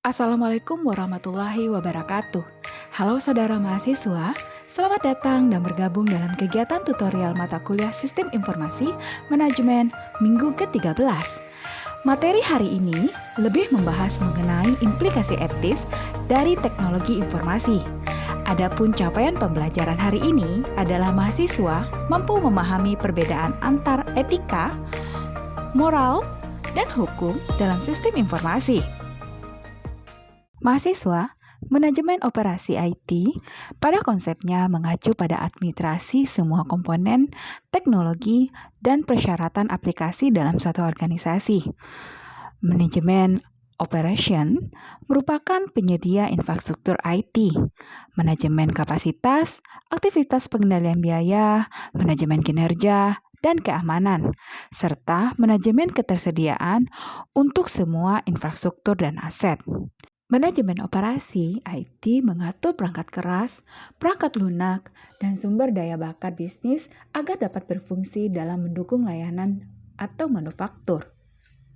Assalamualaikum warahmatullahi wabarakatuh. Halo saudara mahasiswa, selamat datang dan bergabung dalam kegiatan tutorial mata kuliah Sistem Informasi Manajemen Minggu ke-13. Materi hari ini lebih membahas mengenai implikasi etis dari teknologi informasi. Adapun capaian pembelajaran hari ini adalah mahasiswa mampu memahami perbedaan antar etika, moral, dan hukum dalam sistem informasi. Mahasiswa, manajemen operasi IT pada konsepnya mengacu pada administrasi semua komponen, teknologi, dan persyaratan aplikasi dalam suatu organisasi. Manajemen operation merupakan penyedia infrastruktur IT, manajemen kapasitas, aktivitas pengendalian biaya, manajemen kinerja, dan keamanan, serta manajemen ketersediaan untuk semua infrastruktur dan aset. Manajemen operasi IT mengatur perangkat keras, perangkat lunak, dan sumber daya bakat bisnis agar dapat berfungsi dalam mendukung layanan atau manufaktur.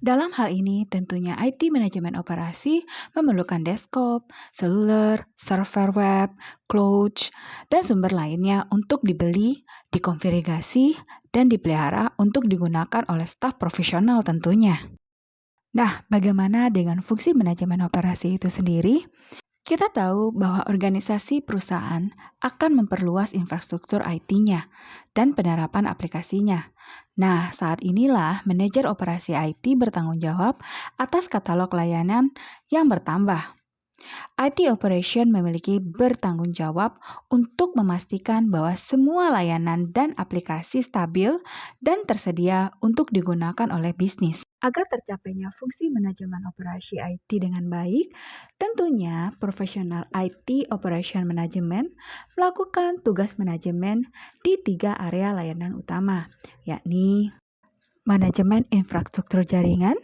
Dalam hal ini, tentunya IT manajemen operasi memerlukan desktop, seluler, server web, cloud, dan sumber lainnya untuk dibeli, dikonfigurasi, dan dipelihara untuk digunakan oleh staf profesional tentunya. Nah, bagaimana dengan fungsi manajemen operasi itu sendiri? Kita tahu bahwa organisasi perusahaan akan memperluas infrastruktur IT-nya dan penerapan aplikasinya. Nah, saat inilah manajer operasi IT bertanggung jawab atas katalog layanan yang bertambah. IT Operation memiliki bertanggung jawab untuk memastikan bahwa semua layanan dan aplikasi stabil dan tersedia untuk digunakan oleh bisnis. Agar tercapainya fungsi manajemen operasi IT dengan baik, tentunya profesional IT Operation Management melakukan tugas manajemen di 3 area layanan utama, yakni manajemen infrastruktur jaringan.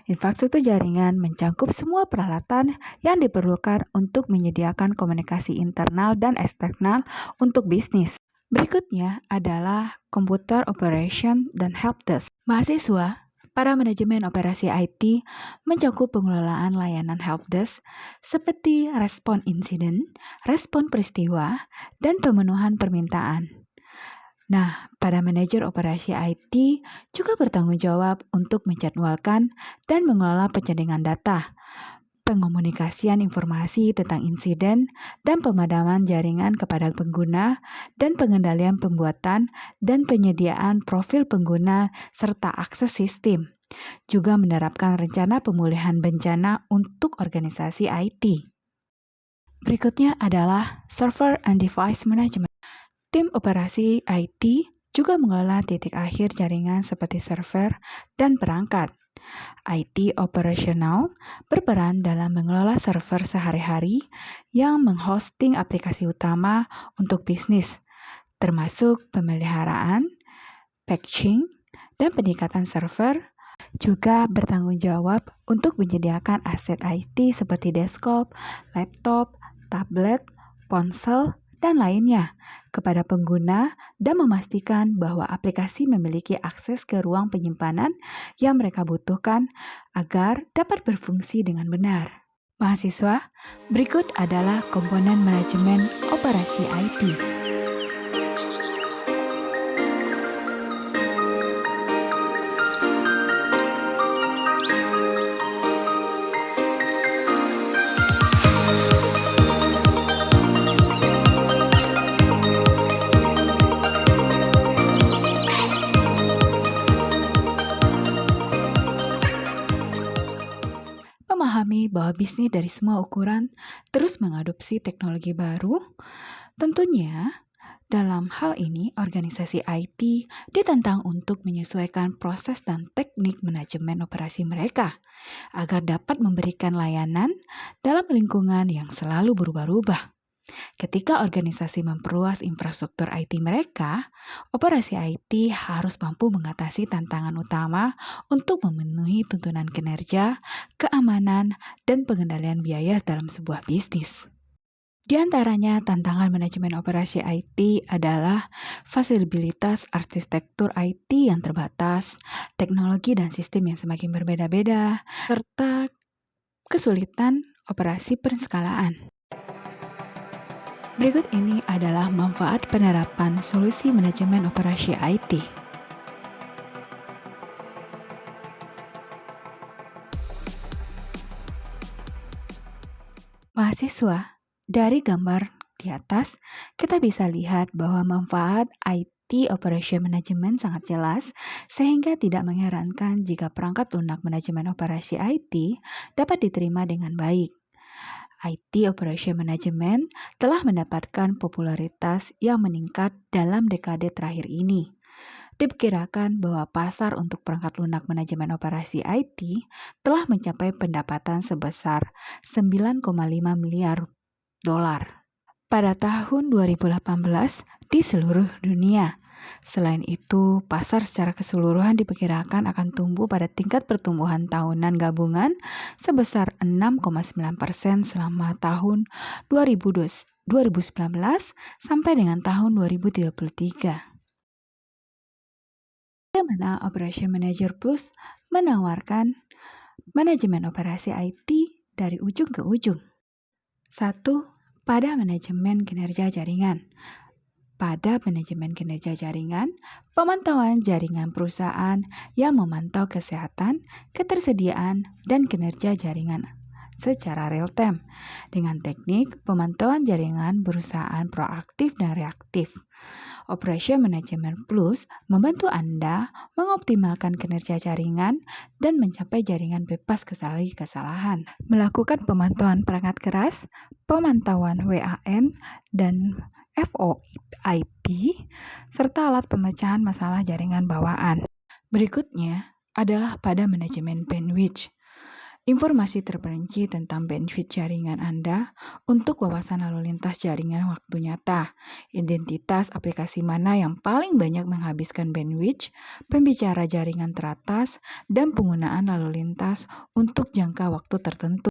Infrastruktur jaringan mencakup semua peralatan yang diperlukan untuk menyediakan komunikasi internal dan eksternal untuk bisnis. Berikutnya adalah Computer Operation dan Helpdesk. Mahasiswa, para manajemen operasi IT mencakup pengelolaan layanan helpdesk seperti respon insiden, respon peristiwa, dan pemenuhan permintaan. Nah, para manajer operasi IT juga bertanggung jawab untuk menjadwalkan dan mengelola penjaringan data, pengomunikasian informasi tentang insiden dan pemadaman jaringan kepada pengguna, dan pengendalian pembuatan dan penyediaan profil pengguna serta akses sistem. Juga menerapkan rencana pemulihan bencana untuk organisasi IT. Berikutnya adalah Server and Device Management. Tim operasi IT juga mengelola titik akhir jaringan seperti server dan perangkat. IT operasional berperan dalam mengelola server sehari-hari yang menghosting aplikasi utama untuk bisnis, termasuk pemeliharaan, patching, dan peningkatan server. Juga bertanggung jawab untuk menyediakan aset IT seperti desktop, laptop, tablet, ponsel, dan lainnya kepada pengguna dan memastikan bahwa aplikasi memiliki akses ke ruang penyimpanan yang mereka butuhkan agar dapat berfungsi dengan benar. Mahasiswa, berikut adalah komponen manajemen operasi IT. Memahami bahwa bisnis dari semua ukuran terus mengadopsi teknologi baru, tentunya dalam hal ini organisasi IT ditantang untuk menyesuaikan proses dan teknik manajemen operasi mereka agar dapat memberikan layanan dalam lingkungan yang selalu berubah-ubah. Ketika organisasi memperluas infrastruktur IT mereka, operasi IT harus mampu mengatasi tantangan utama untuk memenuhi tuntunan kinerja, keamanan, dan pengendalian biaya dalam sebuah bisnis. Di antaranya, tantangan manajemen operasi IT adalah fasilitas arsitektur IT yang terbatas, teknologi dan sistem yang semakin berbeda-beda, serta kesulitan operasi penskalaan. Berikut ini adalah manfaat penerapan solusi manajemen operasi IT. Mahasiswa, dari gambar di atas, kita bisa lihat bahwa manfaat IT Operation Management sangat jelas, sehingga tidak mengherankan jika perangkat lunak manajemen operasi IT dapat diterima dengan baik. IT Operation Management telah mendapatkan popularitas yang meningkat dalam dekade terakhir ini. Diperkirakan bahwa pasar untuk perangkat lunak manajemen operasi IT telah mencapai pendapatan sebesar 9,5 miliar dolar pada tahun 2018 di seluruh dunia. Selain itu, pasar secara keseluruhan diperkirakan akan tumbuh pada tingkat pertumbuhan tahunan gabungan sebesar 6,9% selama tahun 2019 sampai dengan tahun 2033. Bagaimana Operation Manager Plus menawarkan manajemen operasi IT dari ujung ke ujung? 1. Pada manajemen kinerja jaringan. Pada manajemen kinerja jaringan, pemantauan jaringan perusahaan yang memantau kesehatan, ketersediaan, dan kinerja jaringan secara real-time dengan teknik pemantauan jaringan perusahaan proaktif dan reaktif. Operation Management Plus membantu Anda mengoptimalkan kinerja jaringan dan mencapai jaringan bebas kesalahan. Melakukan pemantauan perangkat keras, pemantauan WAN, dan VoIP, serta alat pemecahan masalah jaringan bawaan. Berikutnya adalah pada manajemen bandwidth. Informasi terperinci tentang bandwidth jaringan Anda untuk wawasan lalu lintas jaringan waktu nyata, identitas aplikasi mana yang paling banyak menghabiskan bandwidth, pembicara jaringan teratas, dan penggunaan lalu lintas untuk jangka waktu tertentu.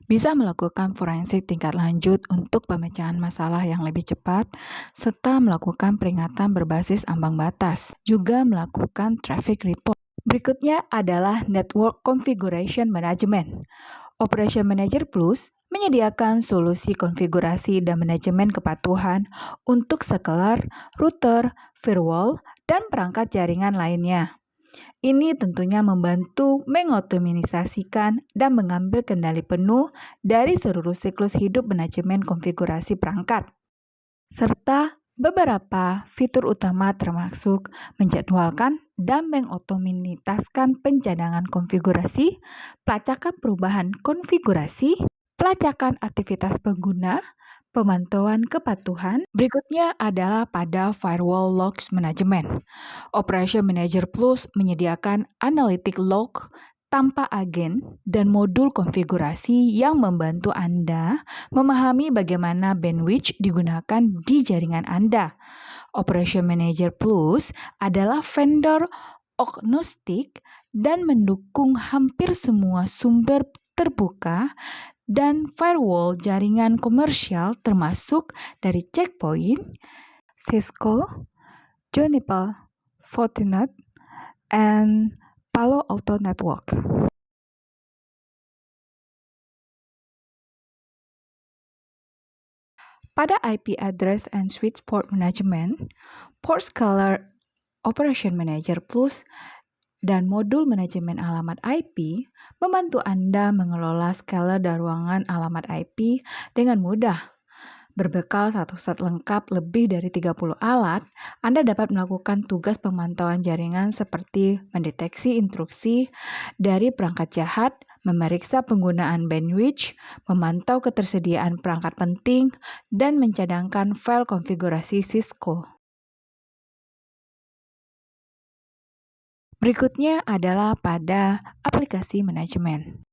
Bisa melakukan forensik tingkat lanjut untuk pemecahan masalah yang lebih cepat, serta melakukan peringatan berbasis ambang batas. Juga melakukan traffic report. Berikutnya adalah Network Configuration Management. Operation Manager Plus menyediakan solusi konfigurasi dan manajemen kepatuhan untuk scaler, router, firewall, dan perangkat jaringan lainnya. Ini tentunya membantu mengoptimalisasikan dan mengambil kendali penuh dari seluruh siklus hidup manajemen konfigurasi perangkat, serta beberapa fitur utama termasuk menjadwalkan dan mengotomatiskan pencadangan konfigurasi, pelacakan perubahan konfigurasi, pelacakan aktivitas pengguna, pemantauan kepatuhan. Berikutnya adalah pada Firewall Logs Management. Operation Manager Plus menyediakan analytic log tanpa agen dan modul konfigurasi yang membantu Anda memahami bagaimana bandwidth digunakan di jaringan Anda. Operation Manager Plus adalah vendor agnostik dan mendukung hampir semua sumber terbuka dan firewall jaringan komersial termasuk dari Checkpoint, Cisco, Juniper, Fortinet, and Palo Alto Network. Pada IP Address and Switch Port Management, Port Scaler Operation Manager Plus dan modul manajemen alamat IP membantu Anda mengelola skala dan ruangan alamat IP dengan mudah. Berbekal satu set lengkap lebih dari 30 alat, Anda dapat melakukan tugas pemantauan jaringan seperti mendeteksi interupsi dari perangkat jahat, memeriksa penggunaan bandwidth, memantau ketersediaan perangkat penting, dan mencadangkan file konfigurasi Cisco. Berikutnya adalah pada aplikasi manajemen.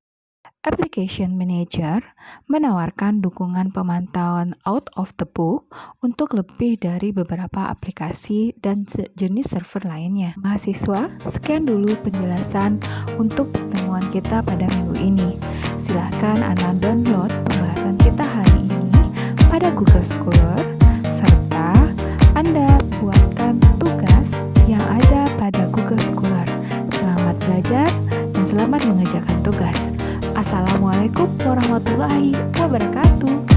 Application Manager menawarkan dukungan pemantauan out of the book untuk lebih dari beberapa aplikasi dan jenis server lainnya. Mahasiswa, sekian dulu penjelasan untuk pertemuan kita pada minggu ini. Silakan Anda download pembahasan kita hari ini pada Google Scholar, serta Anda buatkan tugas yang ada pada Google Scholar. Selamat belajar dan selamat mengerjakan tugas. Assalamualaikum warahmatullahi wabarakatuh.